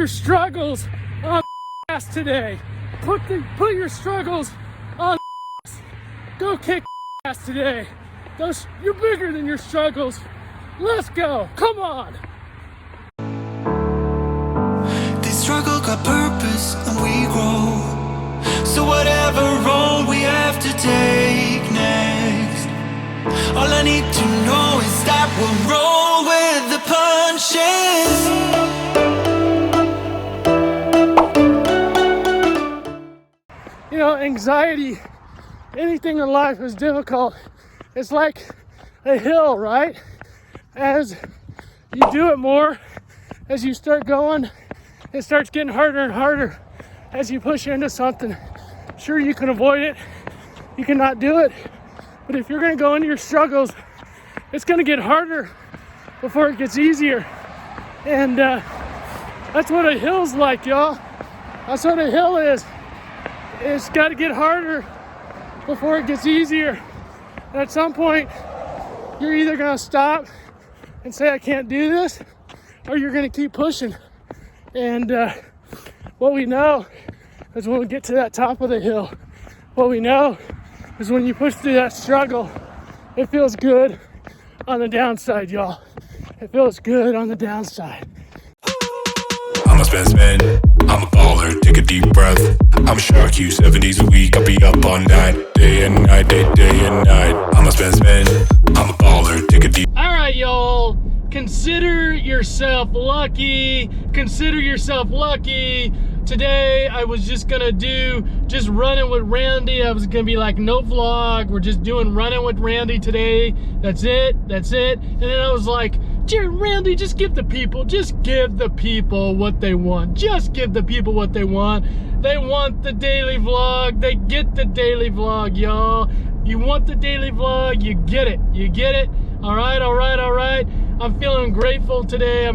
your struggles on ass today. Put your struggles on ass. Go kick ass today. You're bigger than your struggles. Let's go. Come on. This struggle got purpose and we grow. So whatever road we have to take next, all I need to know is that we'll roll with the punches. You know, anxiety, anything in life is difficult. It's like a hill, right? As you do it more, as you start going, it starts getting harder and harder as you push into something. Sure, you can avoid it, you cannot do it, but if you're gonna go into your struggles, it's gonna get harder before it gets easier. And that's what a hill's like, y'all. That's what a hill is. It's gotta get harder before it gets easier. And at some point, you're either gonna stop and say, I can't do this, or you're gonna keep pushing. And what we know is when we get to that top of the hill, what we know is when you push through that struggle, it feels good on the downside, y'all. It feels good on the downside. I'm a spin, I'm a baller, take a deep breath. I'm a shark, you 7 days a week, I'll be up all night, day and night, day and night. I'm a spin, I'm a baller, take a deep. All right, y'all, consider yourself lucky. Consider yourself lucky. Today, I was just gonna do just running with Randy. I was gonna be like, no vlog. We're just doing running with Randy today. That's it. And then I was like, Randy, just give the people what they want. Just give the people what they want. They want the daily vlog. They get the daily vlog, y'all. You want the daily vlog, you get it. All right. I'm feeling grateful today.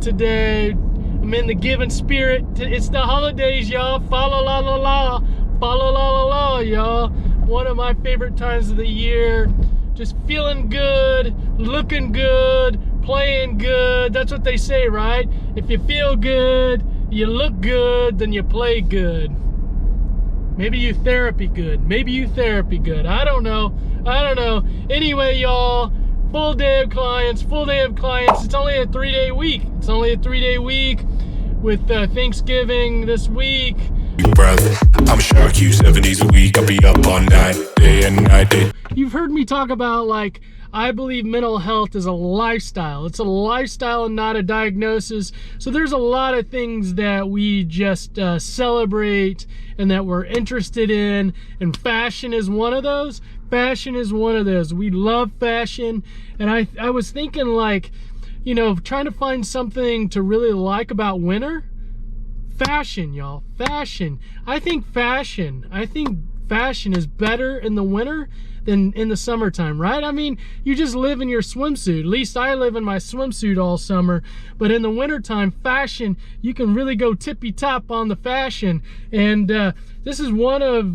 Today. I'm in the giving spirit. It's the holidays, y'all. Fa la la la la. Fa la la la la, y'all. One of my favorite times of the year. Just feeling good, looking good, playing good. That's what they say, right? If you feel good, you look good, then you play good. Maybe you therapy good. I don't know. Anyway, y'all, full day of clients. It's only a 3-day week. With Thanksgiving this week. Breath. I'm a shark, you 7 days a week, I'll be up all night, day and night. You've heard me talk about, like, I believe mental health is a lifestyle. It's a lifestyle and not a diagnosis. So there's a lot of things that we just celebrate and that we're interested in, and fashion is one of those. We love fashion, and I was thinking, like, you know, trying to find something to really like about winter. Fashion, y'all. Fashion. I think fashion is better in the winter than in the summertime, right? I mean, you just live in your swimsuit. At least I live in my swimsuit all summer. But in the wintertime, fashion, you can really go tippy top on the fashion. And this is one of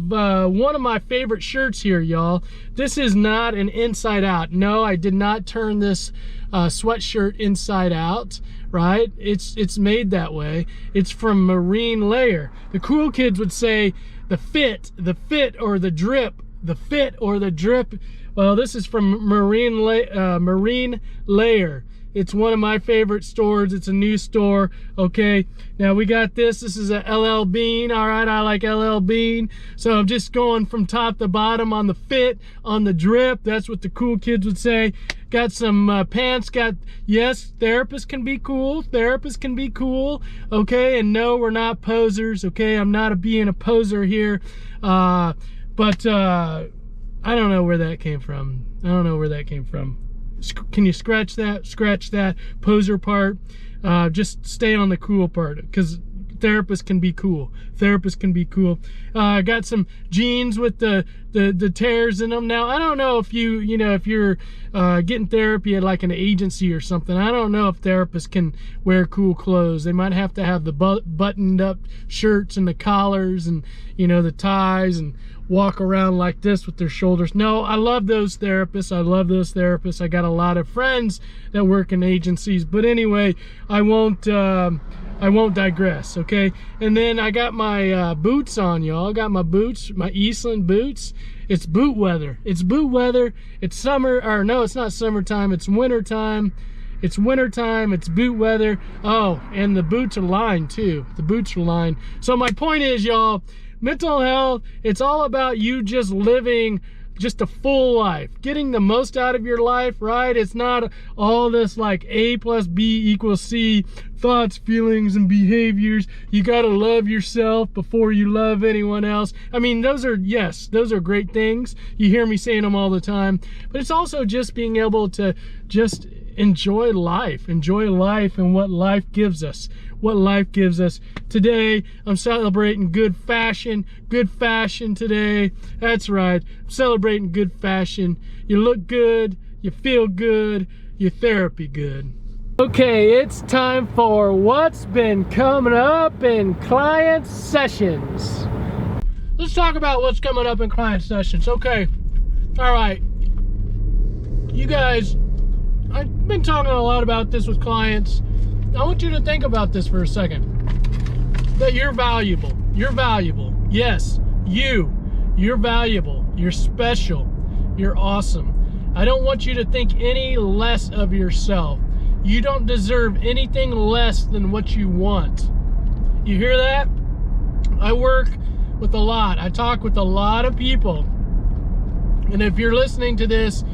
my favorite shirts here, y'all. This is not an inside out. No, I did not turn this sweatshirt inside out, right? It's made that way. It's from Marine Layer. The cool kids would say the fit or the drip. Well, this is from Marine Layer. It's one of my favorite stores. It's a new store. Okay, now we got this is a LL Bean. All right, I like LL Bean. So I'm just going from top to bottom on the fit, on the drip. That's what the cool kids would say. Got some pants. Yes, therapists can be cool. Okay, and no, we're not posers. Okay, I'm not being a poser here. But I don't know where that came from. Can you scratch that? Poser part. Just stay on the cool part, because therapists can be cool. Therapists can be cool. I got some jeans with the tears in them. Now, I don't know if if you're getting therapy at like an agency or something. I don't know if therapists can wear cool clothes. They might have to have the buttoned up shirts and the collars and, the ties and walk around like this with their shoulders. No, I love those therapists. I love those therapists. I got a lot of friends that work in agencies. But anyway, I won't digress, okay? And then I got my boots on, y'all. I got my boots, my Eastland boots. It's boot weather. It's boot weather. It's summer, or no, it's not summertime. It's wintertime. It's wintertime. It's boot weather. Oh, and the boots are lined too. The boots are lined. So my point is, y'all, mental health, it's all about you just living just a full life, getting the most out of your life, right? It's not all this like A plus B equals C thoughts, feelings, and behaviors. You got to love yourself before you love anyone else. I mean, those are great things. You hear me saying them all the time, but it's also just being able to just enjoy life and what life gives us. Today, I'm celebrating good fashion today. That's right, I'm celebrating good fashion. You look good, you feel good, your therapy good. Okay, it's time for what's been coming up in client sessions. Let's talk about what's coming up in client sessions. Okay, all right, you guys, I've been talking a lot about this with clients. I want you to think about this for a second. That you're valuable. You're valuable. Yes, you're valuable. You're special. You're awesome. I don't want you to think any less of yourself. You don't deserve anything less than what you want. You hear that? I work with a lot. I talk with a lot of people. And if you're listening to this,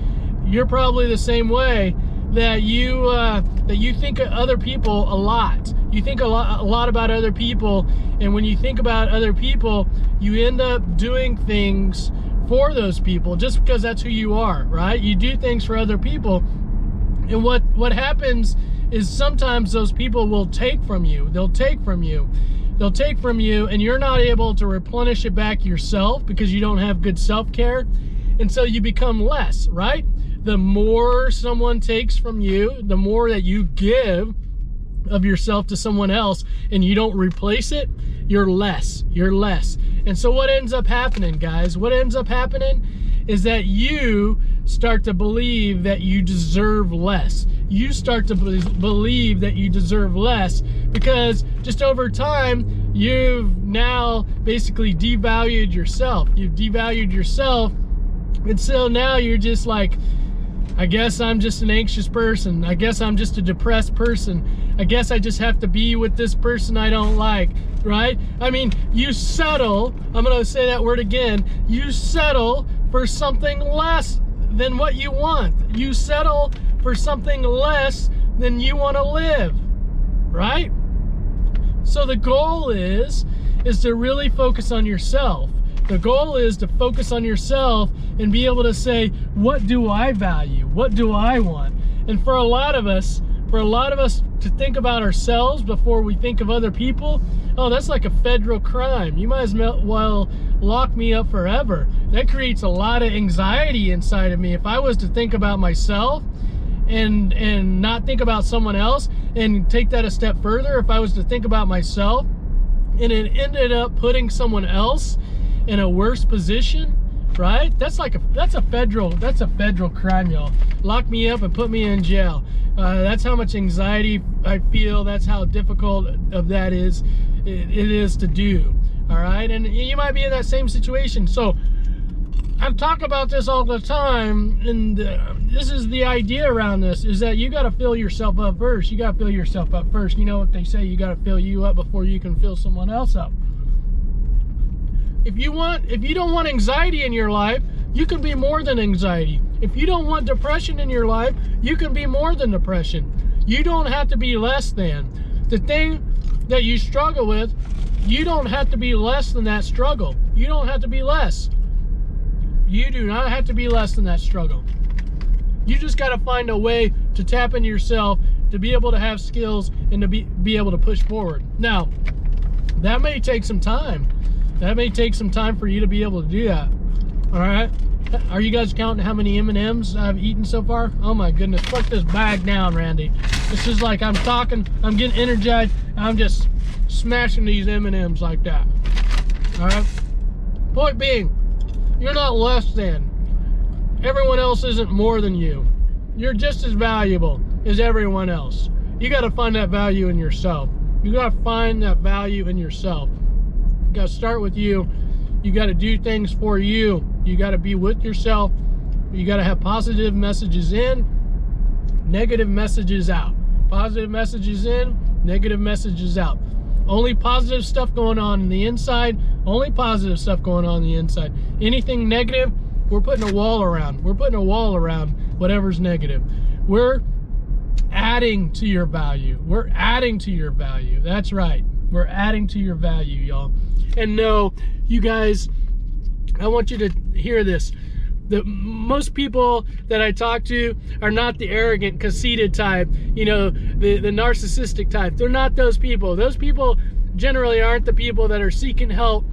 you're probably the same way. That you think of other people a lot. You think a lot about other people, and when you think about other people, you end up doing things for those people just because that's who you are, right? You do things for other people, and what happens is sometimes those people will take from you. They'll take from you, and you're not able to replenish it back yourself because you don't have good self-care, and so you become less, right? The more someone takes from you, the more that you give of yourself to someone else and you don't replace it, you're less. And so what ends up happening, guys, what ends up happening is that you start to believe that you deserve less. You start to believe that you deserve less because just over time, you've now basically devalued yourself. You've devalued yourself. And so now you're just like, I guess I'm just an anxious person. I guess I'm just a depressed person. I guess I just have to be with this person I don't like, right? I mean, you settle, I'm gonna say that word again, you settle for something less than what you want. You settle for something less than you wanna live, right? So the goal is to really focus on yourself. The goal is to focus on yourself and be able to say, what do I value? What do I want? And for a lot of us to think about ourselves before we think of other people, oh, that's like a federal crime. You might as well lock me up forever. That creates a lot of anxiety inside of me. If I was to think about myself and not think about someone else, and take that a step further, if I was to think about myself and it ended up putting someone else in a worse position, right? That's a federal crime, y'all. Lock me up and put me in jail. That's how much anxiety I feel. That's how difficult of that is. It is to do. All right, and you might be in that same situation. So I talk about this all the time, and this is the idea around this: is that you got to fill yourself up first. You got to fill yourself up first. You know what they say? You got to fill you up before you can fill someone else up. If you don't want anxiety in your life, you can be more than anxiety. If you don't want depression in your life, you can be more than depression. You don't have to be less than. The thing that you struggle with, you don't have to be less than that struggle. You don't have to be less. You do not have to be less than that struggle. You just got to find a way to tap into yourself, to be able to have skills, and to be able to push forward. Now, That may take some time. That may take some time for you to be able to do that. All right. Are you guys counting how many M&Ms I've eaten so far? Oh my goodness. Put this bag down, Randy. This is like I'm talking, I'm getting energized, I'm just smashing these M&Ms like that. All right. Point being, you're not less than. Everyone else isn't more than you. You're just as valuable as everyone else. You got to find that value in yourself. You got to find that value in yourself. You got to start with you. You got to do things for you. You got to be with yourself. You got to have positive messages in, negative messages out. Positive messages in, negative messages out. Only positive stuff going on in the inside. Only positive stuff going on the inside. Anything negative, we're putting a wall around. We're putting a wall around whatever's negative. We're adding to your value. We're adding to your value. That's right. We're adding to your value, y'all. And no, you guys, I want you to hear this. Most people that I talk to are not the arrogant, conceited type, you know, the narcissistic type. They're not those people. Those people generally aren't the people that are seeking help.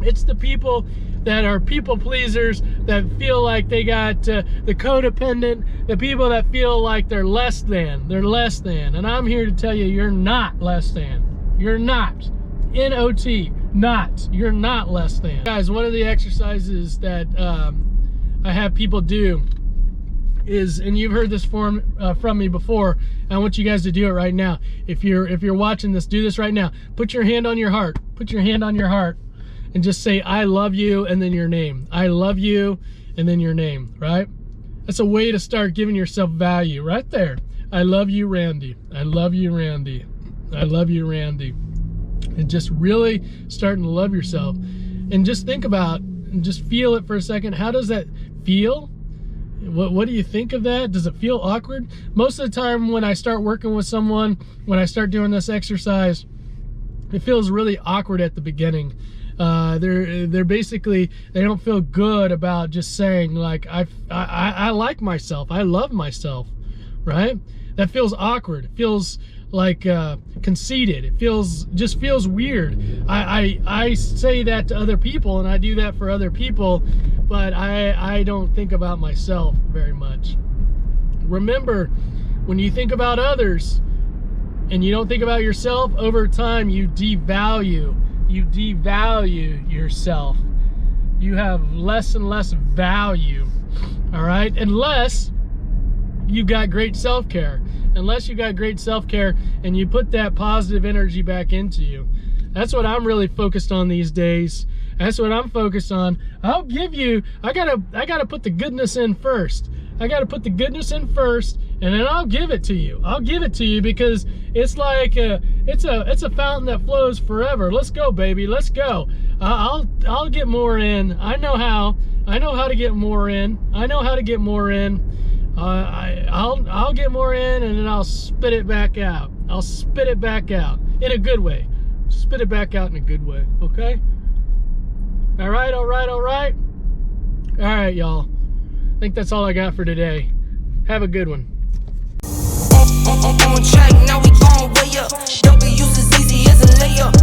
It's the people that are people pleasers, that feel like they got the codependent, the people that feel like they're less than. They're less than. And I'm here to tell you, you're not less than. You're not. N-O-T, not. You're not less than. Guys, one of the exercises that I have people do is, and you've heard this from me before, I want you guys to do it right now. If you're watching this, do this right now. Put your hand on your heart. Put your hand on your heart and just say, I love you, and then your name. I love you, and then your name, right? That's a way to start giving yourself value right there. I love you, Randy. I love you, Randy. I love you, Randy. And just really starting to love yourself. And just think about, and just feel it for a second. How does that feel? What do you think of that? Does it feel awkward? Most of the time when I start working with someone, when I start doing this exercise, it feels really awkward at the beginning. They're basically, they don't feel good about just saying like, I like myself, I love myself, right? That feels awkward. It feels like conceited. It just feels weird. I say that to other people, and I do that for other people, but I don't think about myself very much. Remember, when you think about others and you don't think about yourself, over time you devalue yourself. You have less and less value, all right? Unless you got great self-care. Unless you got great self-care and you put that positive energy back into you. That's what I'm really focused on these days. That's what I'm focused on. I'll give you, I gotta put the goodness in first. I gotta put the goodness in first, and then I'll give it to you. I'll give it to you because it's like it's a fountain that flows forever. Let's go, baby. Let's go. I'll get more in. I know how. I know how to get more in. I know how to get more in. I'll get more in, and then I'll spit it back out. I'll spit it back out in a good way. Spit it back out in a good way. Okay. All right. All right. All right. All right, y'all. I think that's all I got for today. Have a good one.